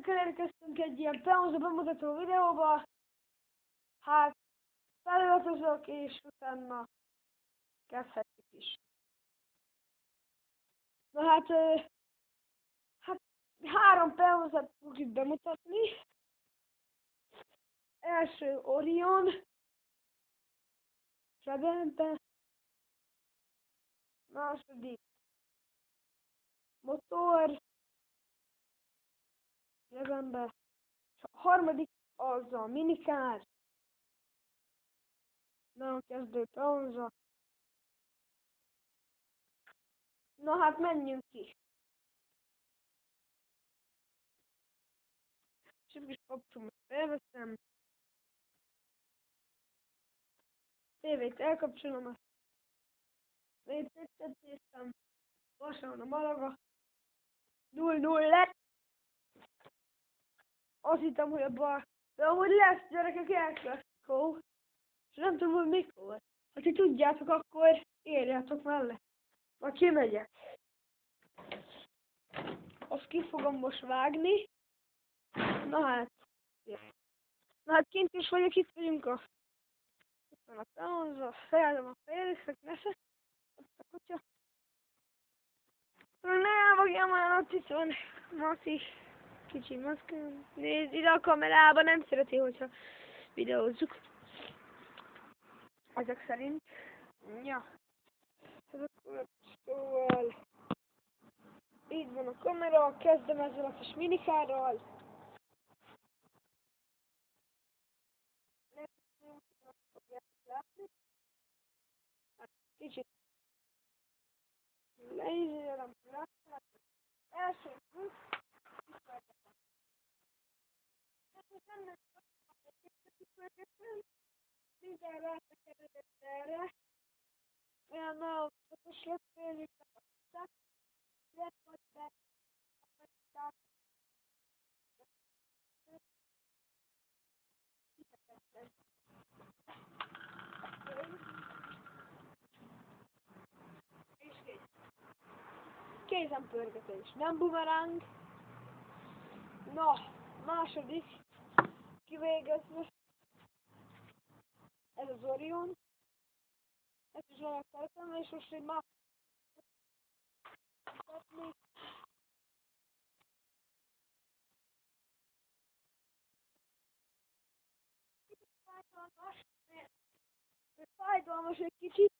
Sziasztok, elérkeztünk egy ilyen peonza bemutató videóba. Hát, feliratozok és utána kezdhetjük is. Na hát 3 peonzát fogjuk bemutatni. Első Orion, zsebembe. Második motor, zsebembe. És a harmadik az a minikár. Nagyon kezdő peonza. Na hát menjünk ki. És is kapcsolom, felveszem. Tévét elkapcsolom, azt néztem, lassan a malaga. 0-0 lett. Azt hittem, hogy a bar. De amúgy lesz, gyerekek, El Clasico. És nem tudom, hogy mikor. Ha ti tudjátok, akkor írjátok mellé. Vagy kimegyek. Azt ki fogom most vágni. Na hát kint is vagyok, itt vagyunk itt van a peonza, felállom a fejrészek, nesze. Ott a kutya. Ne elvagjam már, ott itt van Mati. Kicsi maszkán. Nézd ide a kamerába, nem szereti, hogyha videózzuk. Ezek szerint. Ja. Szóval így van a kamera, kezdem ezzel a kis minikárral. Kicsit leízélem, első minden rátekeredett erre. Olyan nagyon fontos lett, féljük a lett vagy be. Kézenpörgetés, nem bumeráng. Na, második kivégezve. Ez az Orion. Ezt is olyan szeretem, és most egy már fájdalmas egy kicsit.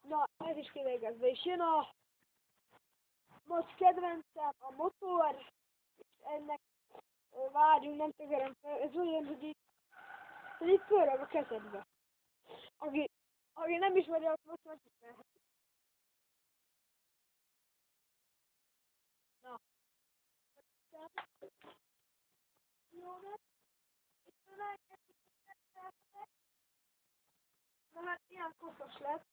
Na, ez is kivégezve, és jön a most kedvencem, a motor, és ennek várjunk, nem tegerem fel, ez olyan, hogy itt pörög a kezedbe. Aki nem ismeri, azt most megismerheti. Na, na hát ilyen koszos lett.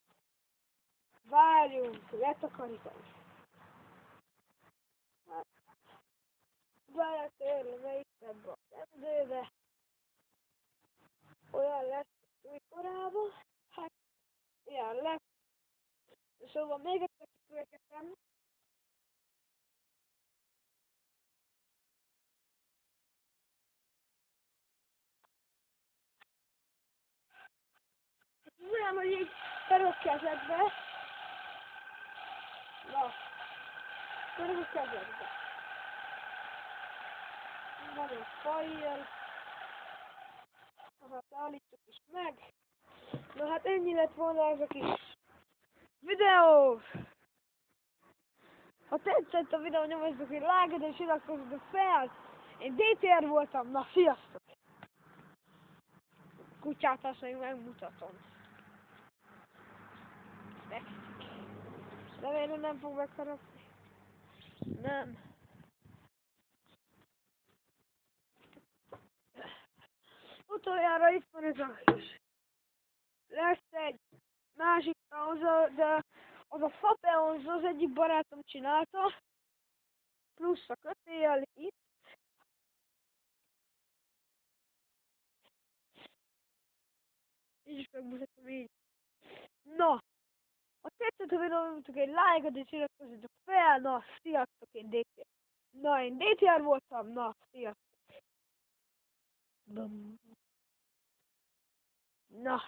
Várjunk, letakarítani. Hát, beletörlve itt ebbe a kezdőbe. Olyan lesz újkorában. Hát, ilyen lesz. Szóval még egyszer kipörgetem. Olyan, hogy így pörög kezedbe. Na, pörög a kezedbe. Nagyon fajjel. Hát állítsuk is meg. Na hát ennyi lett volna ez a kis videó. Ha tetszett a videó, nyomjatok egy lájkot és iratkozzatok fel. Én DTR voltam, na sziasztok! Kutyát azt még megmutatom. Fekszik. Remélem nem fog megharapni. Nem. Utoljára itt van ez a kis. Lesz egy másik peonza, de az a fa peonza, az egyik barátom csinálta. Plusz a kötél itt. Így is megmutatom így. Na, ha tetszett a videó, nyomjatok egy lájkot és iratkozzatok fel. Na, sziasztok, én DTR. Na, én DTR voltam, na, sziasztok. Na.